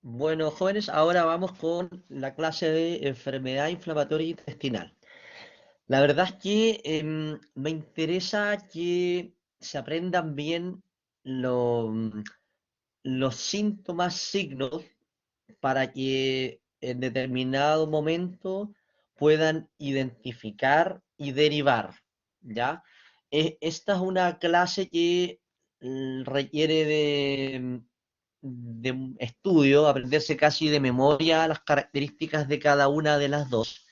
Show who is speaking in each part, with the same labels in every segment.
Speaker 1: Bueno, jóvenes, ahora vamos con la clase de enfermedad inflamatoria intestinal. La verdad es que me interesa que se aprendan bien los síntomas, signos, para que en determinado momento puedan identificar y derivar, ¿ya? Esta es una clase que requiere de un estudio, aprenderse casi de memoria las características de cada una de las dos.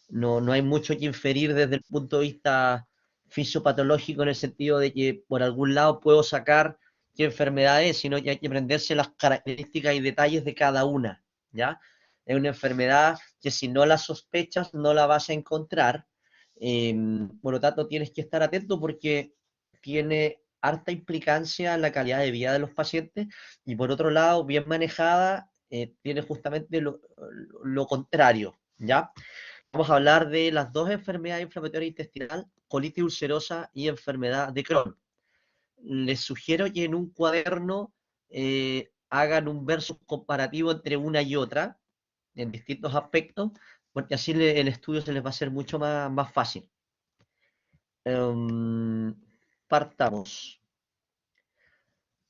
Speaker 1: No hay mucho que inferir desde el punto de vista fisiopatológico en el sentido de que por algún lado puedo sacar qué enfermedad es, sino que hay que aprenderse las características y detalles de cada una, ¿ya? Es una enfermedad que si no la sospechas no la vas a encontrar, eh, por lo tanto tienes que estar atento porque tiene harta implicancia en la calidad de vida de los pacientes y por otro lado, bien manejada, tiene justamente lo contrario, ¿ya? Vamos a hablar de las dos enfermedades inflamatorias intestinales, colitis ulcerosa y enfermedad de Crohn. Les sugiero que en un cuaderno hagan un versus comparativo entre una y otra en distintos aspectos, porque así el estudio se les va a hacer mucho más fácil. Um, Partamos.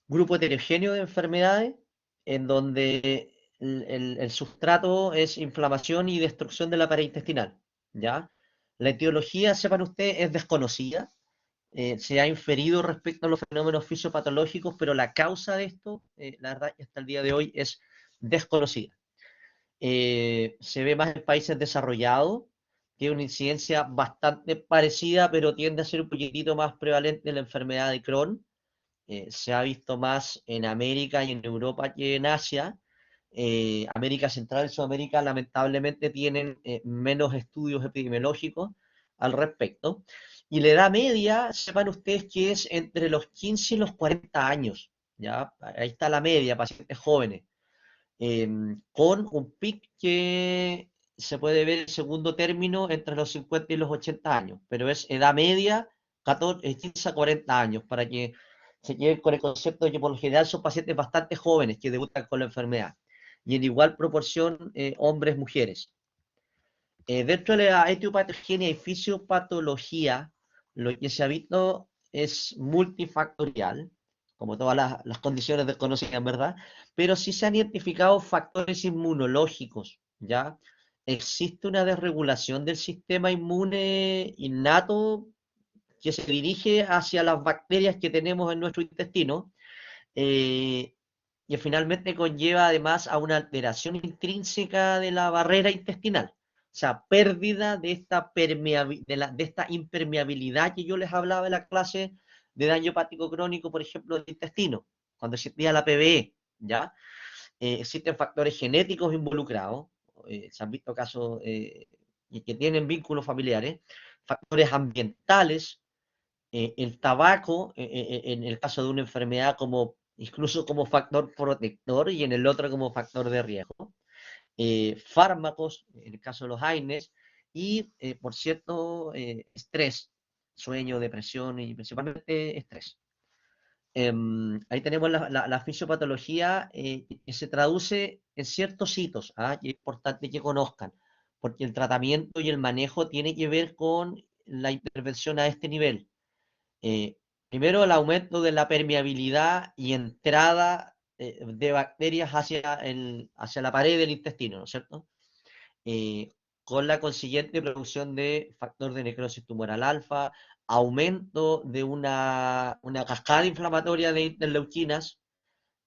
Speaker 1: Grupo heterogéneo de enfermedades, en donde el sustrato es inflamación y destrucción de la pared intestinal, ¿ya? La etiología, sepan ustedes, es desconocida, se ha inferido respecto a los fenómenos fisiopatológicos, pero la causa de esto, la verdad, hasta el día de hoy es desconocida. Se ve más en países desarrollados, tiene una incidencia bastante parecida, pero tiende a ser un poquitito más prevalente la enfermedad de Crohn. Se ha visto más en América y en Europa que en Asia. América Central y Sudamérica lamentablemente tienen menos estudios epidemiológicos al respecto. Y la edad media, sepan ustedes que es entre los 15 y los 40 años, ¿ya? Ahí está la media, pacientes jóvenes, eh, con un pic que se puede ver en segundo término entre los 50 y los 80 años, pero es edad media 14, 15 a 40 años, para que se queden con el concepto de que por lo general son pacientes bastante jóvenes que debutan con la enfermedad, y en igual proporción hombres-mujeres. Dentro de la etiopatogenia y fisiopatología, lo que se ha visto es multifactorial, como todas las condiciones desconocidas, ¿verdad? Pero sí se han identificado factores inmunológicos, ¿ya? Existe una desregulación del sistema inmune innato que se dirige hacia las bacterias que tenemos en nuestro intestino, eh, y finalmente conlleva además a una alteración intrínseca de la barrera intestinal. O sea, pérdida de de esta impermeabilidad que yo les hablaba en la clase de daño hepático crónico, por ejemplo, del intestino, cuando existía la PBE, ¿ya? Existen factores genéticos involucrados, se han visto casos que tienen vínculos familiares, factores ambientales, el tabaco, en el caso de una enfermedad como incluso como factor protector y en el otro como factor de riesgo, fármacos, en el caso de los AINES, y por cierto, estrés, sueño, depresión y principalmente estrés. Ahí tenemos la fisiopatología que se traduce en ciertos hitos, ¿ah? Y es importante que conozcan, porque el tratamiento y el manejo tiene que ver con la intervención a este nivel. Eh, Primero, el aumento de la permeabilidad y entrada de bacterias hacia la pared del intestino, ¿no es cierto? Eh, con la consiguiente producción de factor de necrosis tumoral alfa, aumento de una cascada inflamatoria de interleuquinas,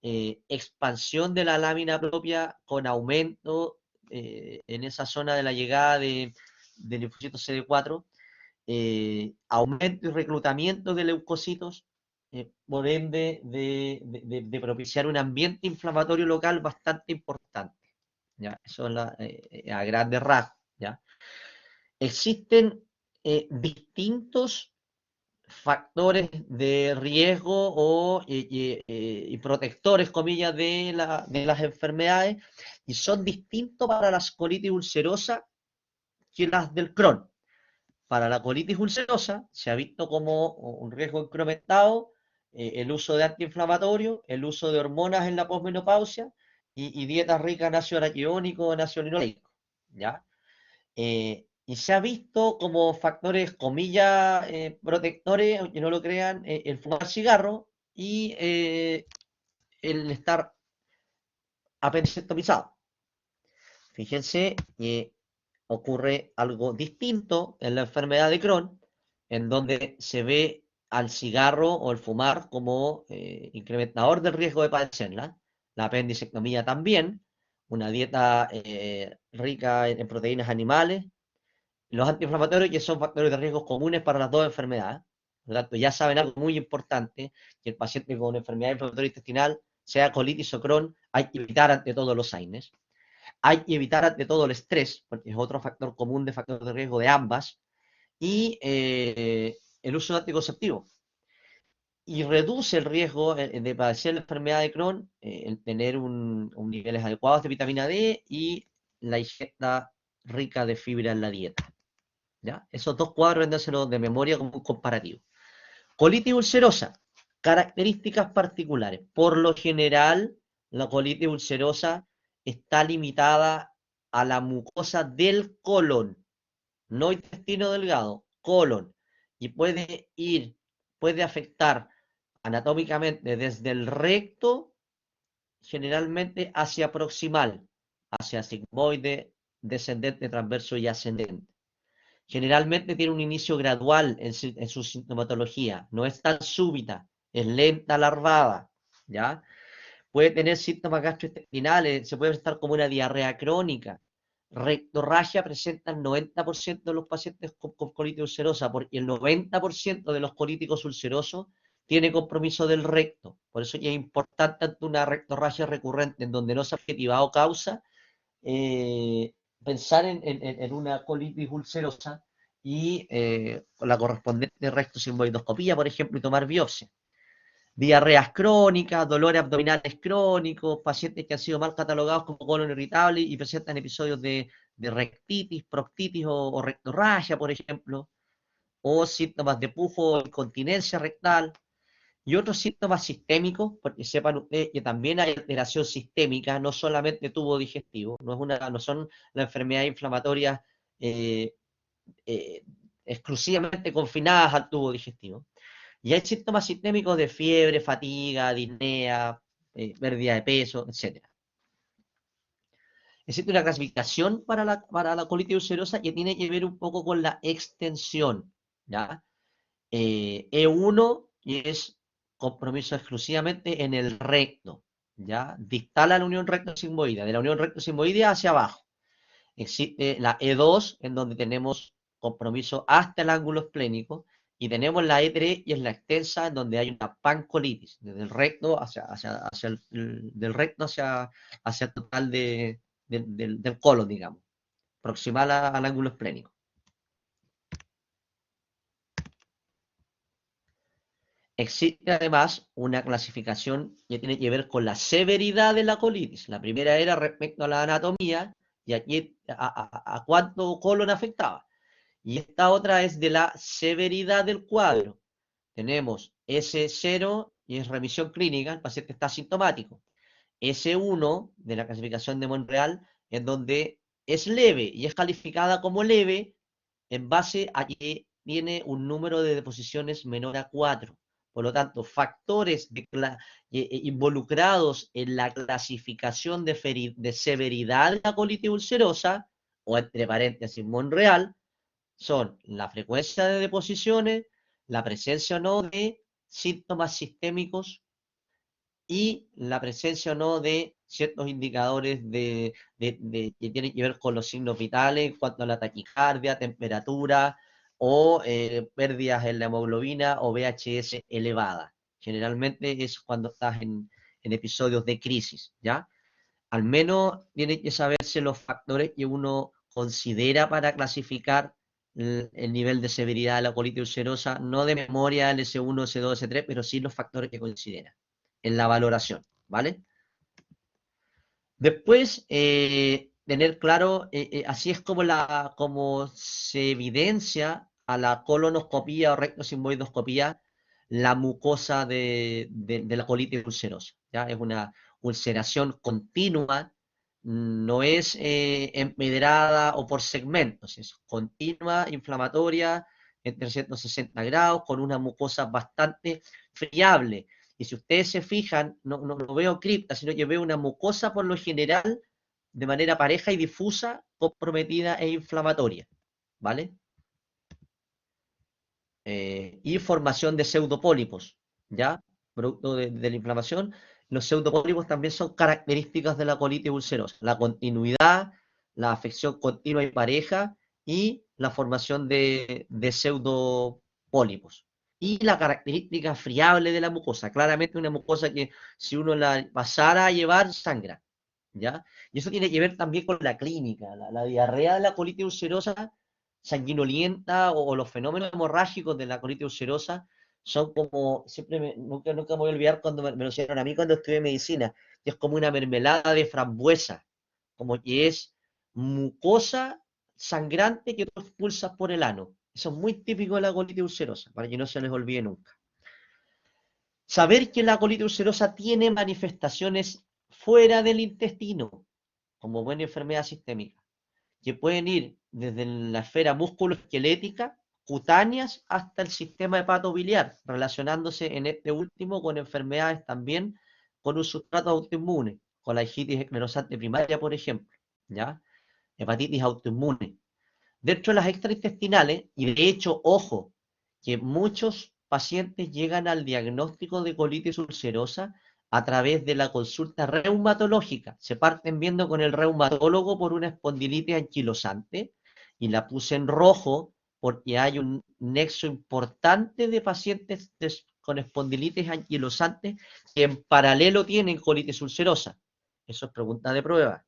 Speaker 1: expansión de la lámina propia con aumento en esa zona de la llegada de linfocitos CD4, aumento y reclutamiento de leucocitos, por ende de propiciar un ambiente inflamatorio local bastante importante. ¿Ya? Eso es a grandes rasgos. ¿Ya? Existen distintos factores de riesgo y protectores, comillas, de las enfermedades, y son distintos para las colitis ulcerosa que las del Crohn. Para la colitis ulcerosa se ha visto como un riesgo incrementado el uso de antiinflamatorios, el uso de hormonas en la posmenopausia y dietas ricas en ácido araquidónico, en ácido linoleico, ¿ya? Y se ha visto como factores, comillas, protectores, aunque no lo crean, el fumar cigarro y el estar apendicectomizado. Fíjense que ocurre algo distinto en la enfermedad de Crohn, en donde se ve al cigarro o el fumar como incrementador del riesgo de padecerla, la apendicectomía también, una dieta rica en proteínas animales, los antiinflamatorios que son factores de riesgo comunes para las dos enfermedades. Por lo tanto, ya saben algo muy importante, que el paciente con enfermedad inflamatoria intestinal, sea colitis o Crohn, hay que evitar ante todo los AINES. Hay que evitar ante todo el estrés, porque es otro factor común de factor de riesgo de ambas, y el uso de anticonceptivos. Y reduce el riesgo de padecer la enfermedad de Crohn, el tener niveles adecuados de vitamina D y la ingesta rica de fibra en la dieta. ¿Ya? Esos dos cuadros véndanselos de memoria como un comparativo. Colitis ulcerosa, características particulares. Por lo general, la colitis ulcerosa está limitada a la mucosa del colon, no intestino delgado, colon, y puede afectar anatómicamente desde el recto, generalmente hacia proximal, hacia sigmoide, descendente, transverso y ascendente. Generalmente tiene un inicio gradual en su sintomatología, no es tan súbita, es lenta, larvada, ¿ya? Puede tener síntomas gastrointestinales, se puede presentar como una diarrea crónica. Rectorragia presenta el 90% de los pacientes con colitis ulcerosa, porque el 90% de los colíticos ulcerosos tiene compromiso del recto. Por eso es importante ante una rectorragia recurrente en donde no se ha objetivado causa, eh, pensar en una colitis ulcerosa y con la correspondiente rectosigmoidoscopía, por ejemplo, y tomar biopsia. Diarreas crónicas, dolores abdominales crónicos, pacientes que han sido mal catalogados como colon irritable y presentan episodios de rectitis, proctitis o rectorragia, por ejemplo, o síntomas de pufo o incontinencia rectal, y otros síntomas sistémicos, porque sepan ustedes que también hay alteración sistémica, no solamente tubo digestivo, no son las enfermedades inflamatorias eh, eh, exclusivamente confinadas al tubo digestivo. Y hay síntomas sistémicos de fiebre, fatiga, disnea, pérdida de peso, etcétera. Existe una clasificación para la colitis ulcerosa que tiene que ver un poco con la extensión, ¿ya? E1 es compromiso exclusivamente en el recto, ¿ya? Distal a la unión recto-sigmoidea, de la unión recto-sigmoidea hacia abajo. Existe la E2, en donde tenemos compromiso hasta el ángulo esplénico, y tenemos la E3, y es la extensa, en donde hay una pancolitis, desde el recto del recto hacia el total del colon, digamos, proximal al ángulo esplénico. Existe además una clasificación que tiene que ver con la severidad de la colitis. La primera era respecto a la anatomía y aquí a cuánto colon afectaba. Y esta otra es de la severidad del cuadro. Tenemos S0 y es remisión clínica, el paciente está asintomático. S1 de la clasificación de Monreal, en donde es leve y es calificada como leve en base a que tiene un número de deposiciones menor a 4. Por lo tanto, factores involucrados en la clasificación de severidad de la colitis ulcerosa, o entre paréntesis Monreal, son la frecuencia de deposiciones, la presencia o no de síntomas sistémicos y la presencia o no de ciertos indicadores que tienen que ver con los signos vitales en cuanto a la taquicardia, temperatura o pérdidas en la hemoglobina o VHS elevada. Generalmente es cuando estás en episodios de crisis, ¿ya? Al menos tiene que saberse los factores que uno considera para clasificar el nivel de severidad de la colitis ulcerosa, no de memoria el S1, S2, S3, pero sí los factores que considera en la valoración, ¿vale? Después, tener claro, así es como se evidencia a la colonoscopía o rectosigmoidoscopía la mucosa de la colitis ulcerosa, ¿ya? Es ulceración continua, no es empedrada o por segmentos, es continua, inflamatoria, en 360 grados, con una mucosa bastante friable. Y si ustedes se fijan, no veo cripta, sino que veo una mucosa por lo general de manera pareja y difusa, comprometida e inflamatoria, ¿vale? Y formación de pseudopólipos, ¿ya? Producto de la inflamación. Los pseudopólipos también son características de la colitis ulcerosa. La continuidad, la afección continua y pareja y la formación de pseudopólipos. Y la característica friable de la mucosa. Claramente una mucosa que si uno la pasara a llevar, sangra, ¿ya? Y eso tiene que ver también con la clínica. La diarrea de la colitis ulcerosa sanguinolienta o los fenómenos hemorrágicos de la colitis ulcerosa son como, nunca me voy a olvidar cuando me lo hicieron a mí cuando estudié medicina, que es como una mermelada de frambuesa, como que es mucosa sangrante que tú expulsas por el ano. Eso es muy típico de la colitis ulcerosa, para que no se les olvide nunca. Saber que la colitis ulcerosa tiene manifestaciones fuera del intestino, como buena enfermedad sistémica, que pueden ir desde la esfera musculoesquelética, cutáneas, hasta el sistema hepatobiliar, relacionándose en este último con enfermedades también con un sustrato autoinmune, con la hepatitis esclerosante primaria, por ejemplo, ¿ya? Hepatitis autoinmune. Dentro de las extraintestinales, y de hecho, ojo, que muchos pacientes llegan al diagnóstico de colitis ulcerosa a través de la consulta reumatológica. Se parten viendo con el reumatólogo por una espondilitis anquilosante y la puse en rojo porque hay un nexo importante de pacientes con espondilitis anquilosante que en paralelo tienen colitis ulcerosa. Eso es pregunta de prueba.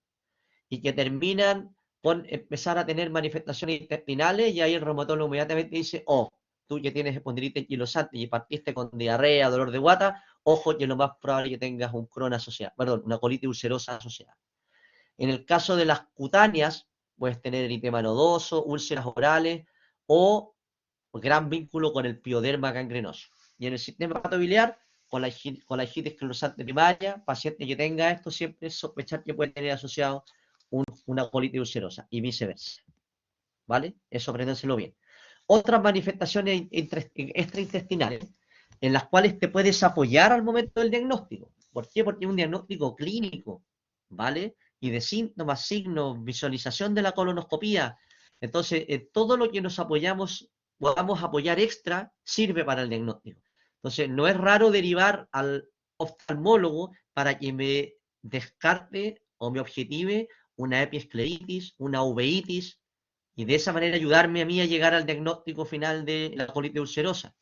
Speaker 1: Y que terminan con empezar a tener manifestaciones intestinales y ahí el reumatólogo inmediatamente dice, oh, tú que tienes espondilitis anquilosante y partiste con diarrea, dolor de guata, ojo que lo más probable es que tengas un Crohn asociado, perdón, una colitis ulcerosa asociada. En el caso de las cutáneas, puedes tener eritema nodoso, úlceras orales o gran vínculo con el pioderma gangrenoso. Y en el sistema hepatobiliar, con la hepatitis esclerosante primaria, paciente que tenga esto siempre es sospechar que puede tener asociado una colitis ulcerosa y viceversa. ¿Vale? Eso apréndenselo bien. Otras manifestaciones extraintestinales en las cuales te puedes apoyar al momento del diagnóstico. ¿Por qué? Porque es un diagnóstico clínico, ¿vale? Y de síntomas, signos, visualización de la colonoscopía. Entonces, todo lo que nos apoyamos, podamos apoyar extra, sirve para el diagnóstico. Entonces, no es raro derivar al oftalmólogo para que me descarte o me objetive una epiescleritis, una uveitis, y de esa manera ayudarme a mí a llegar al diagnóstico final de la colitis ulcerosa.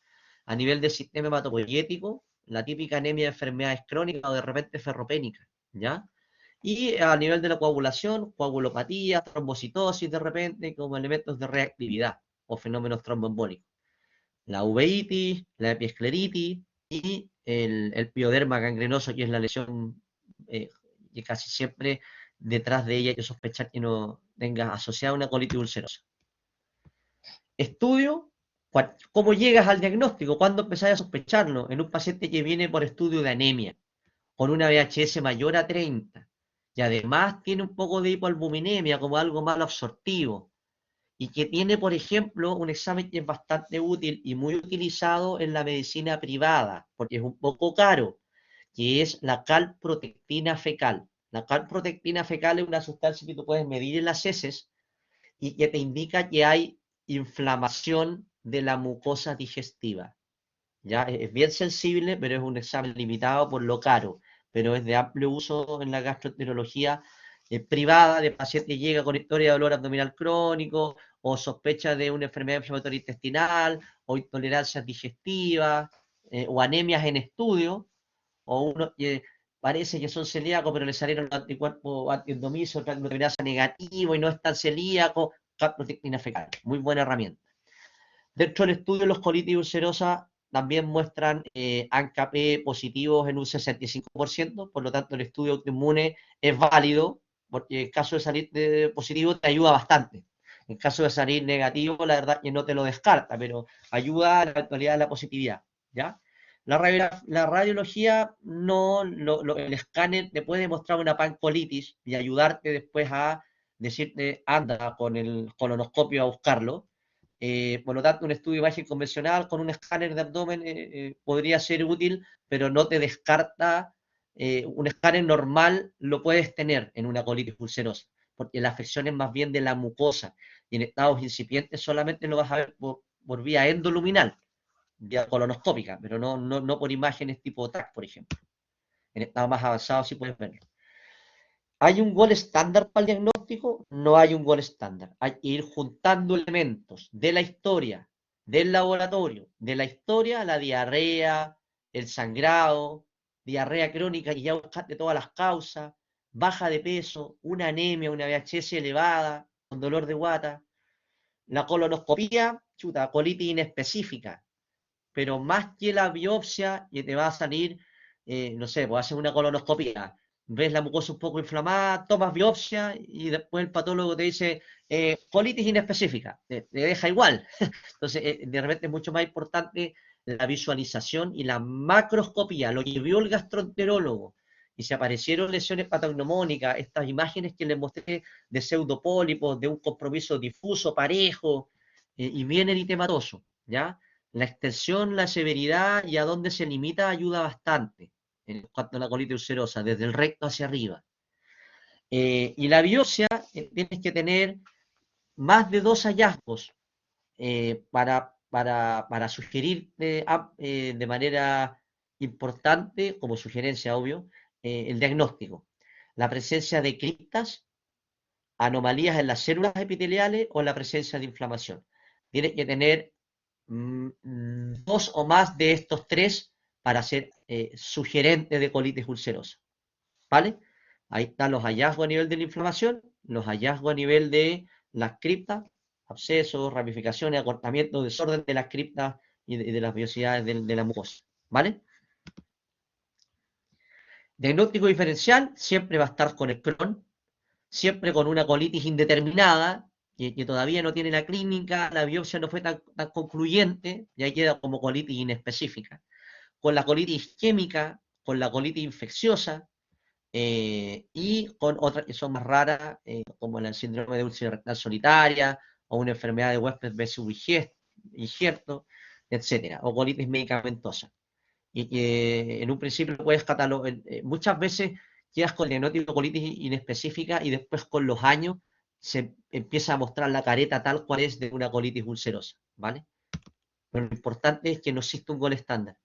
Speaker 1: A nivel del sistema hematopoyético, la típica anemia de enfermedades crónicas o de repente ferropénica, ¿ya? Y a nivel de la coagulación, coagulopatía, trombocitosis de repente, como elementos de reactividad o fenómenos tromboembólicos. La uveitis, la epiescleritis y el pioderma gangrenoso, que es la lesión que casi siempre detrás de ella hay que sospechar que no tenga asociada una colitis ulcerosa. Estudio, ¿cómo llegas al diagnóstico? ¿Cuándo empezáis a sospecharlo? En un paciente que viene por estudio de anemia, con una VHS mayor a 30, y además tiene un poco de hipoalbuminemia como algo mal absortivo, y que tiene, por ejemplo, un examen que es bastante útil y muy utilizado en la medicina privada, porque es un poco caro, que es la calprotectina fecal. La calprotectina fecal es una sustancia que tú puedes medir en las heces y que te indica que hay inflamación de la mucosa digestiva. ¿Ya? Es bien sensible, pero es un examen limitado por lo caro, pero es de amplio uso en la gastroenterología privada de paciente que llega con historia de dolor abdominal crónico o sospecha de una enfermedad inflamatoria intestinal o intolerancias digestivas o anemias en estudio o uno que parece que son celíacos pero le salieron los anticuerpos antiendomisio, transglutaminasa negativo y no es tan celíaco, calprotectina fecal, muy buena herramienta. Dentro del estudio, los colitis ulcerosas también muestran ANCA-P positivos en un 65%, por lo tanto el estudio autoinmune es válido, porque en caso de salir positivo te ayuda bastante. En caso de salir negativo, la verdad que no te lo descarta, pero ayuda a la eventualidad de la positividad, ¿ya? La radiología, no, el escáner te puede mostrar una pancolitis y ayudarte después a decirte, anda con el colonoscopio a buscarlo. Por lo tanto, un estudio de imagen convencional con un escáner de abdomen podría ser útil, pero no te descarta, un escáner normal lo puedes tener en una colitis ulcerosa, porque la afección es más bien de la mucosa, y en estados incipientes solamente lo vas a ver por vía endoluminal, vía colonoscópica, pero no por imágenes tipo TAC, por ejemplo. En estados más avanzados sí puedes verlo. ¿Hay un gol estándar para el diagnóstico? No hay un gol estándar. Hay que ir juntando elementos de la historia, del laboratorio, de la historia, la diarrea, el sangrado, diarrea crónica, y ya buscaste todas las causas, baja de peso, una anemia, una VHS elevada, con dolor de guata. La colonoscopía, chuta, colitis inespecífica, pero más que la biopsia, y te va a salir, no sé, pues haces una colonoscopía, ves la mucosa un poco inflamada, tomas biopsia y después el patólogo te dice colitis inespecífica, te deja igual. Entonces, de repente es mucho más importante la visualización y la macroscopía, lo que vio el gastroenterólogo. Y si aparecieron lesiones patognomónicas, estas imágenes que les mostré de pseudopólipos, de un compromiso difuso, parejo y bien eritematoso, ¿ya? La extensión, la severidad y a dónde se limita ayuda bastante en cuanto a la colitis ulcerosa, desde el recto hacia arriba. Y la biopsia, tienes que tener más de 2 hallazgos para sugerir de manera importante, como sugerencia, obvio, el diagnóstico. La presencia de criptas, anomalías en las células epiteliales o la presencia de inflamación. Tienes que tener 2 o más de estos 3 para ser sugerente de colitis ulcerosa. ¿Vale? Ahí están los hallazgos a nivel de la inflamación, los hallazgos a nivel de las criptas, abscesos, ramificaciones, acortamiento, desorden de las criptas y de las vellosidades de la mucosa. ¿Vale? Diagnóstico diferencial siempre va a estar con el Crohn, siempre con una colitis indeterminada, que todavía no tiene la clínica, la biopsia no fue tan concluyente, y ahí queda como colitis inespecífica. Con la colitis isquémica, con la colitis infecciosa, y con otras que son más raras, como el síndrome de úlcera rectal solitaria, o una enfermedad de Weber injerto, etcétera, o colitis medicamentosa. Y que en un principio puedes catalogar, muchas veces quedas con el diagnóstico de colitis inespecífica y después con los años se empieza a mostrar la careta tal cual es de una colitis ulcerosa, ¿vale? Pero lo importante es que no existe un gol estándar.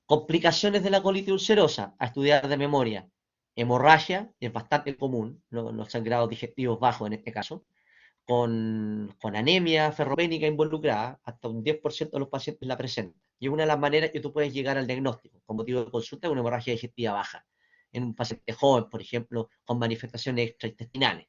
Speaker 1: Complicaciones de la colitis ulcerosa, a estudiar de memoria. Hemorragia, es bastante común, los sangrados digestivos bajos en este caso, con anemia ferropénica involucrada, hasta un 10% de los pacientes la presentan. Y es una de las maneras que tú puedes llegar al diagnóstico, con motivo de consulta, de una hemorragia digestiva baja, en un paciente joven, por ejemplo, con manifestaciones extraintestinales.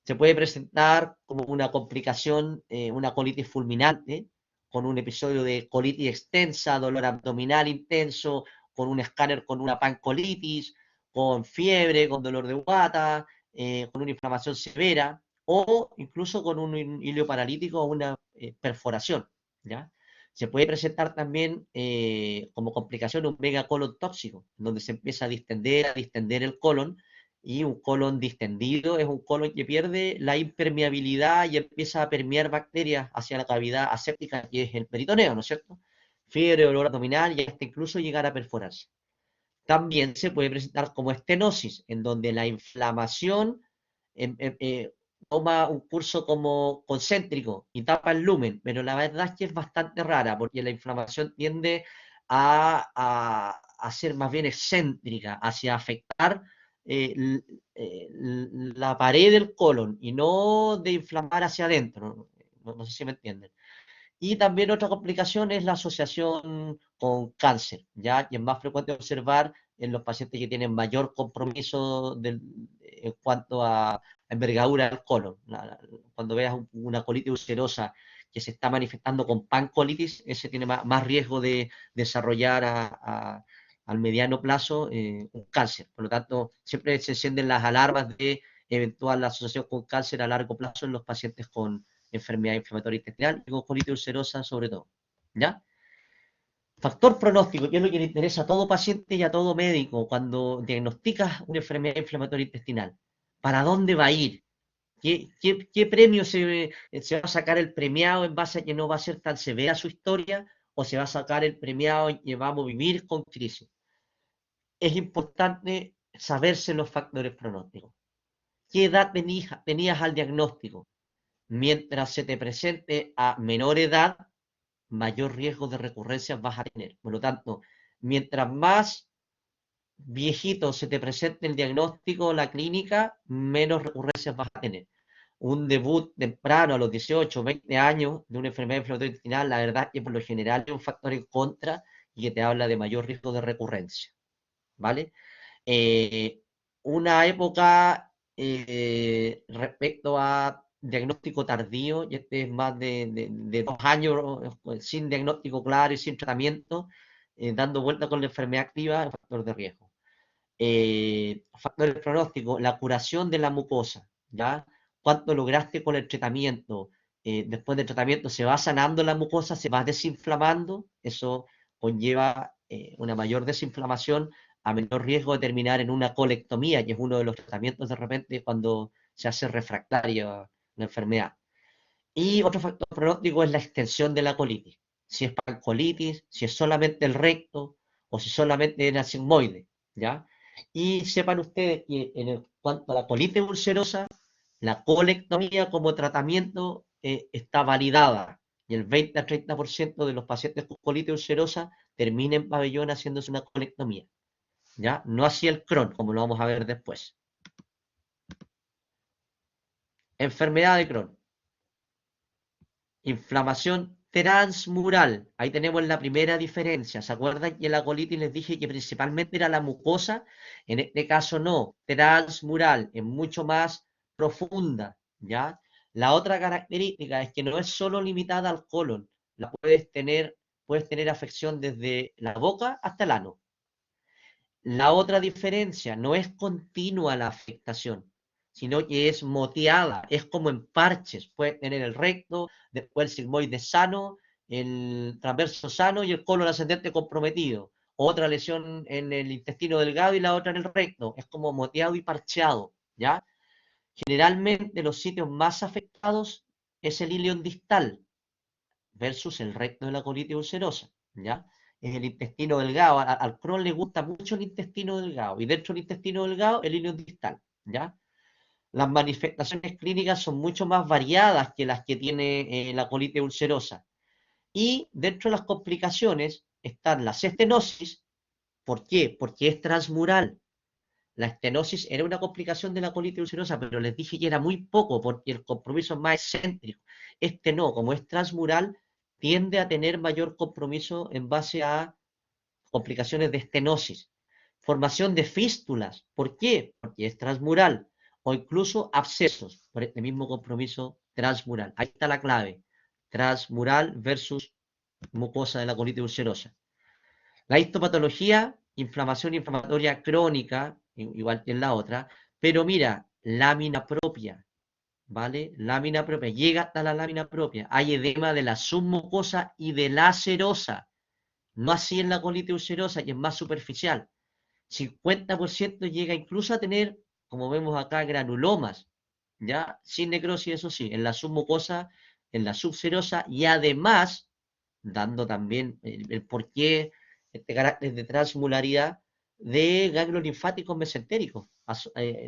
Speaker 1: Se puede presentar como una complicación, una colitis fulminante, con un episodio de colitis extensa, dolor abdominal intenso, con un escáner con una pancolitis, con fiebre, con dolor de guata, con una inflamación severa, o incluso con un hilio paralítico o una perforación, ¿ya? Se puede presentar también como complicación un megacolon tóxico, donde se empieza a distender el colon, y un colon distendido es un colon que pierde la impermeabilidad y empieza a permear bacterias hacia la cavidad aséptica que es el peritoneo, ¿no es cierto? Fiebre, dolor abdominal y hasta incluso llegar a perforarse. También se puede presentar como estenosis, en donde la inflamación toma un curso como concéntrico y tapa el lumen, pero la verdad es que es bastante rara porque la inflamación tiende a ser más bien excéntrica, hacia afectar la pared del colon y no de inflamar hacia adentro. No sé si me entienden. Y también otra complicación es la asociación con cáncer, ¿ya? Y es más frecuente observar en los pacientes que tienen mayor compromiso en cuanto a envergadura del colon. Cuando veas una colitis ulcerosa que se está manifestando con pancolitis, ese tiene más riesgo de desarrollar al mediano plazo un cáncer. Por lo tanto, siempre se encienden las alarmas de eventual asociación con cáncer a largo plazo en los pacientes con enfermedad inflamatoria intestinal y con colitis ulcerosa sobre todo. ¿Ya? Factor pronóstico, que es lo que le interesa a todo paciente y a todo médico cuando diagnosticas una enfermedad inflamatoria intestinal. ¿Para dónde va a ir? ¿Qué premio se va a sacar el premiado en base a que no va a ser tan severa su historia? ¿O se va a sacar el premiado en que vamos a vivir con crisis? Es importante saberse los factores pronósticos. ¿Qué edad tenías al diagnóstico? Mientras se te presente a menor edad, mayor riesgo de recurrencias vas a tener. Por lo tanto, mientras más viejito se te presente el diagnóstico o la clínica, menos recurrencias vas a tener. Un debut temprano a los 18 o 20 años de una enfermedad inflamatoria intestinal, la verdad que por lo general es un factor en contra y que te habla de mayor riesgo de recurrencia, ¿vale? Eh, una época respecto a diagnóstico tardío, y este es más de 2 años sin diagnóstico claro y sin tratamiento, dando vuelta con la enfermedad activa, es factor de riesgo. Factores pronósticos, la curación de la mucosa, ¿ya? ¿Cuánto lograste con el tratamiento? Después del tratamiento se va sanando la mucosa, se va desinflamando, eso conlleva una mayor desinflamación, a menor riesgo de terminar en una colectomía, que es uno de los tratamientos de repente cuando se hace refractaria la enfermedad. Y otro factor pronóstico es la extensión de la colitis. Si es pancolitis, si es solamente el recto o si solamente es la sigmoide, ¿ya? Y sepan ustedes que cuanto a la colitis ulcerosa, la colectomía como tratamiento está validada. Y el 20 a 30% de los pacientes con colitis ulcerosa termina en pabellón haciéndose una colectomía, ¿ya? No así el Crohn, como lo vamos a ver después. Enfermedad de Crohn. Inflamación transmural. Ahí tenemos la primera diferencia. ¿Se acuerdan que la colitis les dije que principalmente era la mucosa? En este caso no. Transmural, es mucho más profunda, ¿ya? La otra característica es que no es solo limitada al colon. La puedes tener afección desde la boca hasta el ano. La otra diferencia, no es continua la afectación, sino que es moteada, es como en parches. Puede tener el recto, después el sigmoide sano, el transverso sano y el colon ascendente comprometido. Otra lesión en el intestino delgado y la otra en el recto. Es como moteado y parcheado, ¿ya? Generalmente los sitios más afectados es el ilion distal versus el recto de la colitis ulcerosa, ¿ya? Es el intestino delgado. Al Crohn le gusta mucho el intestino delgado y dentro del intestino delgado el ilion distal, ¿ya? Las manifestaciones clínicas son mucho más variadas que las que tiene la colitis ulcerosa. Y dentro de las complicaciones están la estenosis. ¿Por qué? Porque es transmural. La estenosis era una complicación de la colitis ulcerosa, pero les dije que era muy poco porque el compromiso es más excéntrico. Este no, como es transmural, tiende a tener mayor compromiso en base a complicaciones de estenosis. Formación de fístulas. ¿Por qué? Porque es transmural. O incluso abscesos por este mismo compromiso transmural. Ahí está la clave. Transmural versus mucosa de la colitis ulcerosa. La histopatología, inflamación inflamatoria crónica, igual que en la otra, pero mira, lámina propia, ¿vale? Lámina propia, llega hasta la lámina propia. Hay edema de la submucosa y de la serosa, no así en la colitis ulcerosa, que es más superficial. 50% llega incluso a tener, como vemos acá, granulomas, ¿ya? Sin necrosis, eso sí, en la submucosa, en la subserosa y además, dando también el porqué, este carácter de transmularidad de ganglios linfáticos mesentéricos,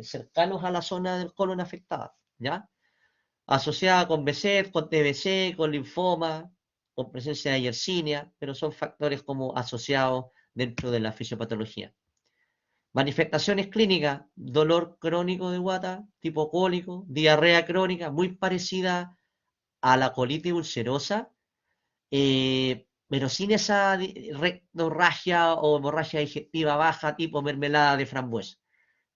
Speaker 1: cercanos a la zona del colon afectada, ¿ya? Asociada con BSET, con TBC, con linfoma, con presencia de Yersinia, pero son factores como asociados dentro de la fisiopatología. Manifestaciones clínicas, dolor crónico de guata, tipo cólico, diarrea crónica, muy parecida a la colitis ulcerosa, pero sin esa rectorragia o hemorragia digestiva baja, tipo mermelada de frambuesa.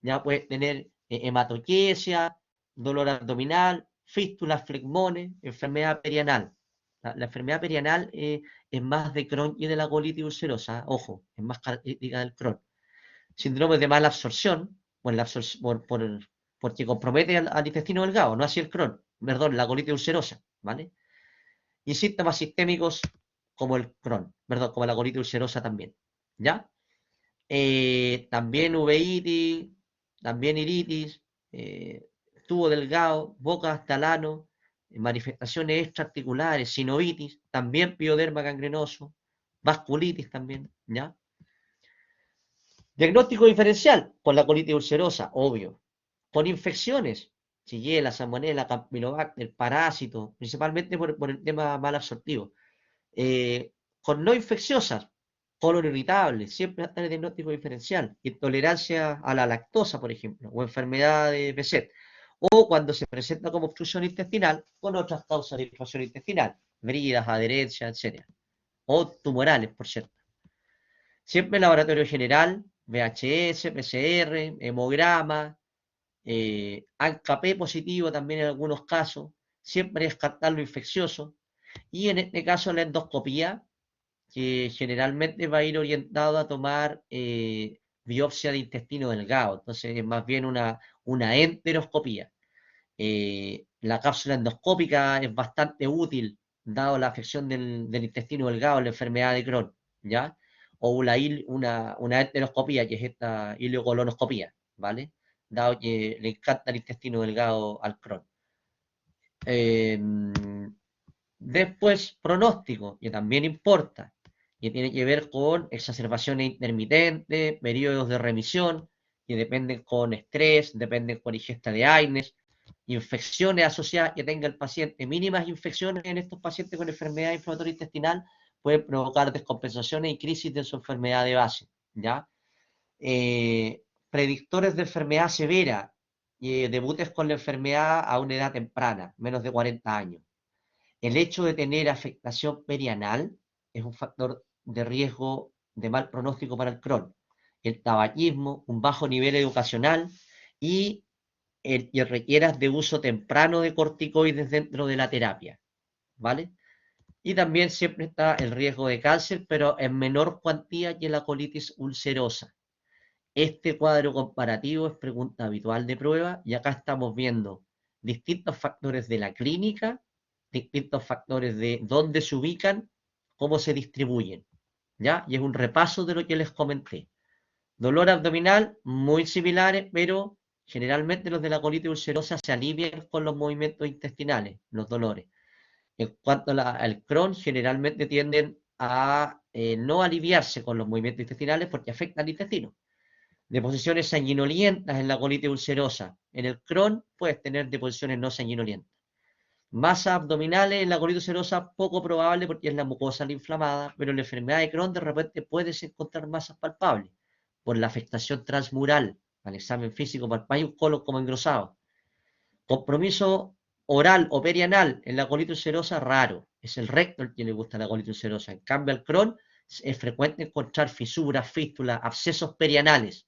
Speaker 1: Ya puedes tener hematoquesia, dolor abdominal, fístulas, flegmones, enfermedad perianal. La enfermedad perianal es más de Crohn y de la colitis ulcerosa, ojo, es más característica del Crohn. Síndrome de mala absorción, porque compromete al intestino delgado, no así el Crohn, perdón, la colitis ulcerosa, ¿vale? Y síntomas sistémicos como el Crohn, perdón, como la colitis ulcerosa también, ¿ya? También uveitis, también iritis, tubo delgado, boca hasta el ano, manifestaciones extraarticulares, sinovitis, también pioderma gangrenoso, vasculitis también, ¿ya? Diagnóstico diferencial por la colitis ulcerosa, obvio. Por infecciones, Shigella, Salmonella, Campylobacter, parásitos, principalmente por el tema mal absortivo. Con no infecciosas, colon irritable, siempre está el diagnóstico diferencial. Intolerancia a la lactosa, por ejemplo, o enfermedad de Behçet. O cuando se presenta como obstrucción intestinal, con otras causas de obstrucción intestinal, bridas, adherencia, etc. O tumorales, por cierto. Siempre laboratorio general, VHS, PCR, hemograma, ANCA-P positivo también en algunos casos, siempre descartar lo infeccioso, y en este caso la endoscopía, que generalmente va a ir orientado a tomar biopsia de intestino delgado, entonces es más bien una enteroscopía. La cápsula endoscópica es bastante útil, dado la afección del intestino delgado en la enfermedad de Crohn, ¿ya? O una enteroscopía, que es esta ileocolonoscopía, ¿vale? Dado que le encanta el intestino delgado al Crohn. Después, pronóstico, que también importa, que tiene que ver con exacerbaciones intermitentes, periodos de remisión, que dependen con estrés, dependen con ingesta de AINES, infecciones asociadas que tenga el paciente, mínimas infecciones en estos pacientes con enfermedad inflamatoria intestinal pueden provocar descompensaciones y crisis de su enfermedad de base, ¿ya? Predictores de enfermedad severa, debutes con la enfermedad a una edad temprana, menos de 40 años. El hecho de tener afectación perianal es un factor de riesgo de mal pronóstico para el Crohn. El tabaquismo, un bajo nivel educacional y el que requieras de uso temprano de corticoides dentro de la terapia, ¿vale? Y también siempre está el riesgo de cáncer, pero en menor cuantía que la colitis ulcerosa. Este cuadro comparativo es pregunta habitual de prueba y acá estamos viendo distintos factores de la clínica, distintos factores de dónde se ubican, cómo se distribuyen, ¿ya? Y es un repaso de lo que les comenté. Dolor abdominal, muy similares, pero generalmente los de la colitis ulcerosa se alivian con los movimientos intestinales, los dolores. En cuanto al Crohn, generalmente tienden a no aliviarse con los movimientos intestinales porque afectan al intestino. Deposiciones sanguinolientas en la colitis ulcerosa. En el Crohn puedes tener deposiciones no sanguinolientas. Masas abdominales en la colitis ulcerosa, poco probable porque es la mucosa la inflamada, pero en la enfermedad de Crohn de repente puedes encontrar masas palpables por la afectación transmural, al examen físico palpable y un colon como engrosado. Compromiso oral o perianal en la colitis ulcerosa, raro. Es el recto el que le gusta la colitis ulcerosa. En cambio, al Crohn es frecuente encontrar fisuras, fístulas, abscesos perianales.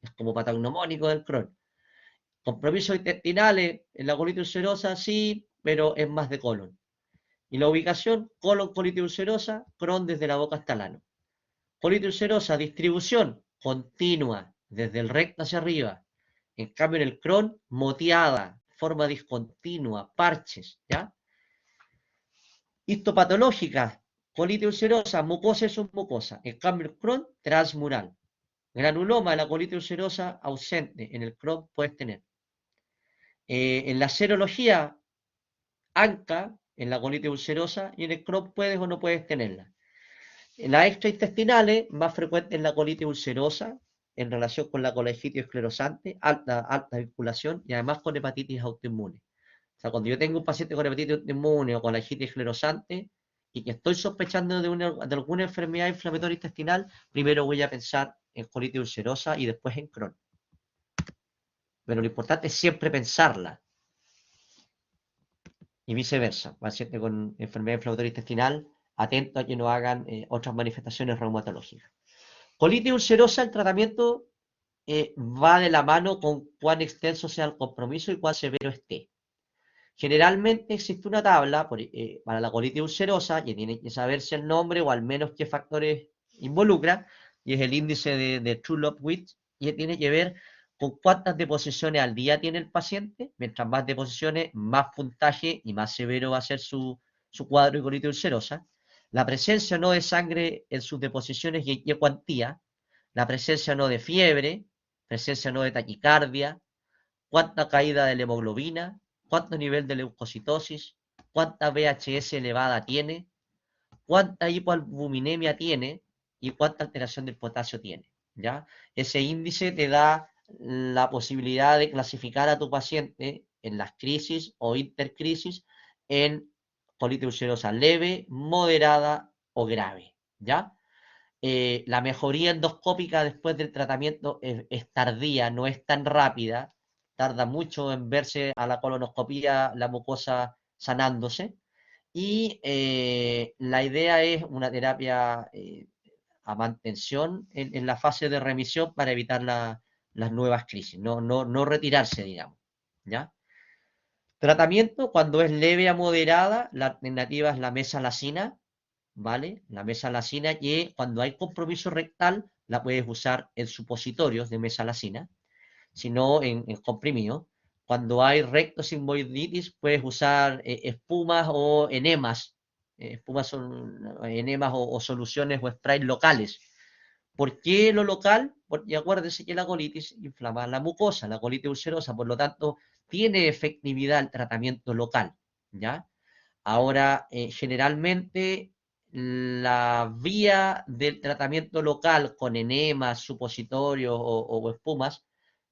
Speaker 1: Es como patognomónico del Crohn. Compromisos intestinales en la colitis ulcerosa, sí, pero es más de colon. Y la ubicación, colon, colitis ulcerosa, Crohn desde la boca hasta el ano. Colitis ulcerosa, distribución continua, desde el recto hacia arriba. En cambio, en el Crohn, moteada, forma discontinua, parches, ¿ya? Histopatológica, colitis ulcerosa, mucosa y submucosa. En cambio, el Crohn, transmural. Granuloma de la colitis ulcerosa, ausente. En el Crohn puedes tener. En la serología, ANCA, en la colitis ulcerosa, y en el Crohn puedes o no puedes tenerla. En las extraintestinales, más frecuente en la colitis ulcerosa, en relación con la colegitis esclerosante, alta vinculación y además con hepatitis autoinmune. O sea, cuando yo tengo un paciente con hepatitis autoinmune o con colegitis esclerosante y que estoy sospechando de alguna enfermedad inflamatoria intestinal, primero voy a pensar en colitis ulcerosa y después en Crohn. Pero lo importante es siempre pensarla y viceversa. Paciente con enfermedad inflamatoria intestinal, atento a que no hagan otras manifestaciones reumatológicas. Colitis ulcerosa, el tratamiento va de la mano con cuán extenso sea el compromiso y cuán severo esté. Generalmente existe una tabla para la colitis ulcerosa que tiene que saberse el nombre o al menos qué factores involucra, y es el índice de True-Love-Width, y tiene que ver con cuántas deposiciones al día tiene el paciente. Mientras más deposiciones, más puntaje y más severo va a ser su cuadro de colitis ulcerosa. La presencia o no de sangre en sus deposiciones y en qué cuantía, la presencia o no de fiebre, presencia o no de taquicardia, cuánta caída de la hemoglobina, cuánto nivel de leucocitosis, cuánta VHS elevada tiene, cuánta hipoalbuminemia tiene y cuánta alteración del potasio tiene, ¿ya? Ese índice te da la posibilidad de clasificar a tu paciente en las crisis o intercrisis en colitis ulcerosa leve, moderada o grave, ¿ya? La mejoría endoscópica después del tratamiento es tardía, no es tan rápida, tarda mucho en verse a la colonoscopía la mucosa sanándose, y la idea es una terapia a mantención en la fase de remisión para evitar las nuevas crisis, no retirarse, digamos, ¿ya? Tratamiento, cuando es leve a moderada, la alternativa es la mesalazina, ¿vale? La mesalazina, que cuando hay compromiso rectal, la puedes usar en supositorios de mesalazina, sino en comprimido. Cuando hay rectosigmoiditis, puedes usar espumas o enemas. Espumas son enemas o soluciones o sprays locales. ¿Por qué lo local? Porque acuérdense que la colitis inflama la mucosa, la colitis ulcerosa, por lo tanto, tiene efectividad el tratamiento local, ¿ya? Ahora, generalmente la vía del tratamiento local con enemas, supositorios o espumas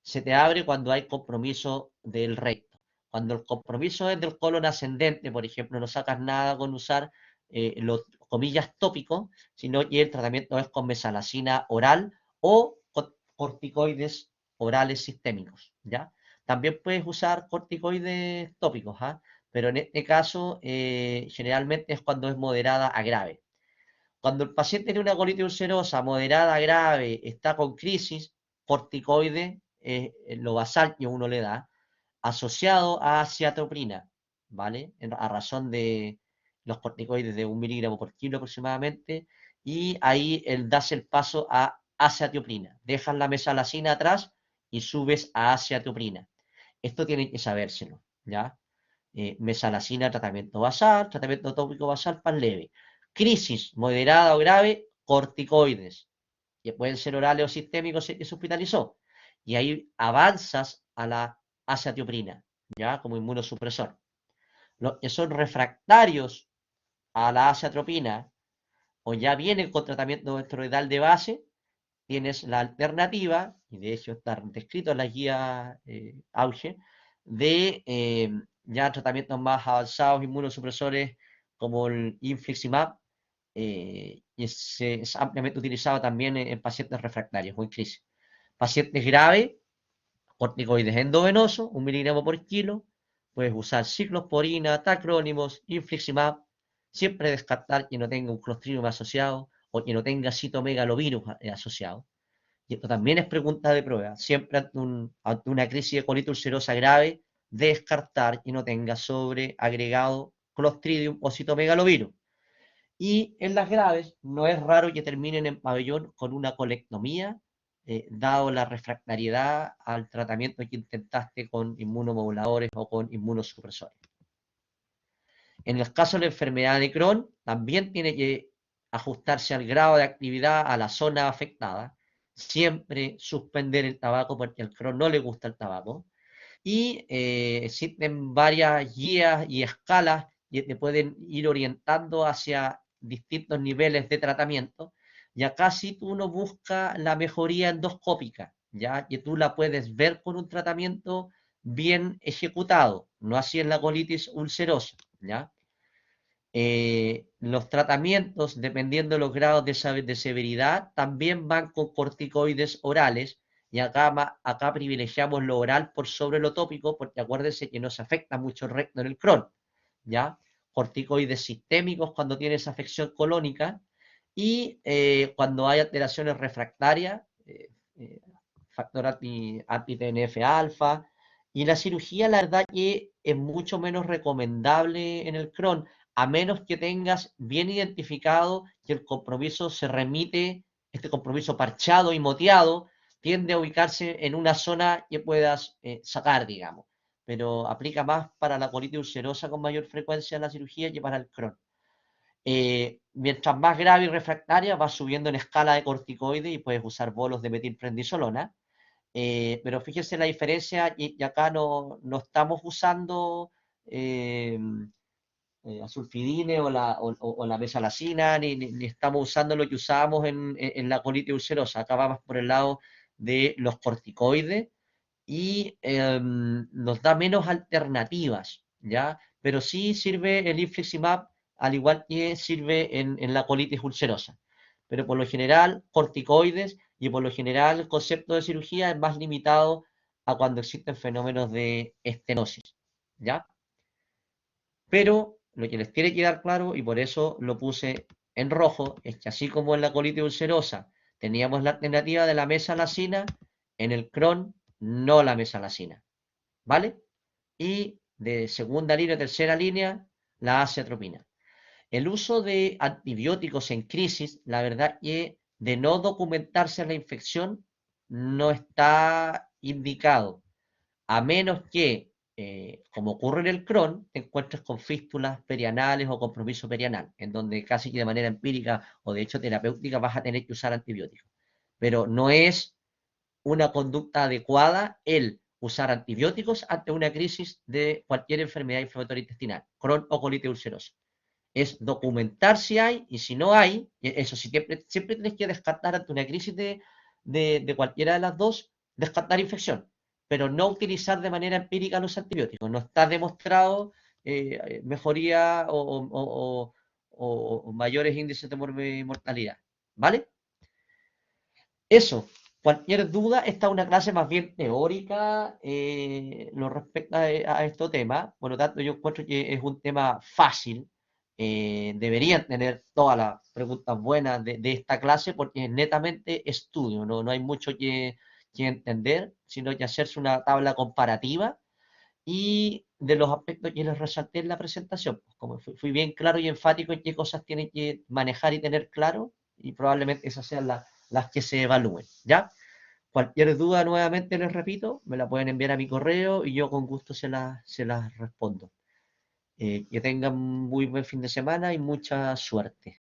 Speaker 1: se te abre cuando hay compromiso del recto. Cuando el compromiso es del colon ascendente, por ejemplo, no sacas nada con usar los comillas tópicos, sino que el tratamiento es con mesalazina oral o con corticoides orales sistémicos, ¿ya? También puedes usar corticoides tópicos, ¿ah? Pero en este caso generalmente es cuando es moderada a grave. Cuando el paciente tiene una colitis ulcerosa moderada a grave, está con crisis, corticoide, lo basal que uno le da, asociado a aciatoprina, ¿vale? A razón de los corticoides de 1 miligramo por kilo aproximadamente, y ahí das el paso a aciatoprina. Dejas la mesalazina atrás y subes a aciatoprina. Esto tienen que sabérselo, ¿ya? Mesalazina, tratamiento basal, tratamiento tópico basal, pan leve. Crisis moderada o grave, corticoides, que pueden ser orales o sistémicos si se hospitalizó. Y ahí avanzas a la aciatioprina, ya como inmunosupresor. Los que son refractarios a la aciatropina o ya vienen con tratamiento esteroidal de base, tienes la alternativa, y de hecho está descrito en la guía Auge, de ya tratamientos más avanzados, inmunosupresores como el infliximab, y es ampliamente utilizado también en pacientes refractarios o en crisis. Pacientes graves, corticoides endovenosos, 1 miligramo por kilo, puedes usar ciclosporina, tacrónimos, infliximab, siempre descartar que no tenga un clostridium asociado o que no tenga citomegalovirus asociado. Y esto también es pregunta de prueba. Siempre ante una crisis de colitis ulcerosa grave, descartar que no tenga sobreagregado Clostridium o citomegalovirus. Y en las graves, no es raro que terminen en pabellón con una colectomía, dado la refractariedad al tratamiento que intentaste con inmunomoduladores o con inmunosupresores. En el caso de la enfermedad de Crohn, también tiene que ajustarse al grado de actividad a la zona afectada. Siempre suspender el tabaco porque al Crohn no le gusta el tabaco. Y existen varias guías y escalas que te pueden ir orientando hacia distintos niveles de tratamiento. Y acá sí tú no buscas la mejoría endoscópica, ya que tú la puedes ver con un tratamiento bien ejecutado, no así en la colitis ulcerosa, ¿ya? Los tratamientos, dependiendo de los grados de severidad, también van con corticoides orales, y acá privilegiamos lo oral por sobre lo tópico, porque acuérdense que nos afecta mucho el recto en el Crohn, ¿ya? Corticoides sistémicos cuando tienes afección colónica, y cuando hay alteraciones refractarias, eh, factor anti-TNF-alfa, y la cirugía, la verdad que es mucho menos recomendable en el Crohn, a menos que tengas bien identificado que el compromiso se remite, este compromiso parchado y moteado, tiende a ubicarse en una zona que puedas sacar, digamos. Pero aplica más para la colitis ulcerosa con mayor frecuencia en la cirugía que para el Crohn. Mientras más grave y refractaria, vas subiendo en escala de corticoides y puedes usar bolos de metilprednisolona. Pero fíjense la diferencia, y acá no estamos usando eh, asulfidine o la mesalazina, ni estamos usando lo que usábamos en la colitis ulcerosa. Acá vamos por el lado de los corticoides y nos da menos alternativas, ¿ya? Pero sí sirve el infliximab, al igual que sirve en la colitis ulcerosa. Pero por lo general, corticoides, y por lo general el concepto de cirugía es más limitado a cuando existen fenómenos de estenosis, ¿ya? Pero lo que les tiene que dar claro, y por eso lo puse en rojo, es que así como en la colitis ulcerosa teníamos la alternativa de la mesalazina, en el Crohn no la mesalazina, ¿vale? Y de segunda línea, tercera línea, la aciatropina. El uso de antibióticos en crisis, la verdad que de no documentarse la infección, no está indicado, a menos que, como ocurre en el Crohn, te encuentres con fístulas perianales o compromiso perianal, en donde casi que de manera empírica o de hecho terapéutica vas a tener que usar antibióticos. Pero no es una conducta adecuada el usar antibióticos ante una crisis de cualquier enfermedad inflamatoria intestinal, Crohn o colitis ulcerosa. Es documentar si hay, y si no hay, eso sí, siempre tienes que descartar ante una crisis de cualquiera de las dos, descartar infección, pero no utilizar de manera empírica los antibióticos. No está demostrado mejoría o mayores índices de mortalidad. ¿Vale? Eso, cualquier duda, esta es una clase más bien teórica lo respecta a este tema, por lo tanto yo encuentro que es un tema fácil, deberían tener todas las preguntas buenas de esta clase porque es netamente estudio, no hay mucho que entender, sino que hacerse una tabla comparativa y de los aspectos que les resalté en la presentación, pues como fui bien claro y enfático en qué cosas tienen que manejar y tener claro, y probablemente esas sean las que se evalúen, ¿ya? Cualquier duda, nuevamente les repito, me la pueden enviar a mi correo y yo con gusto se las respondo. Que tengan muy buen fin de semana y mucha suerte.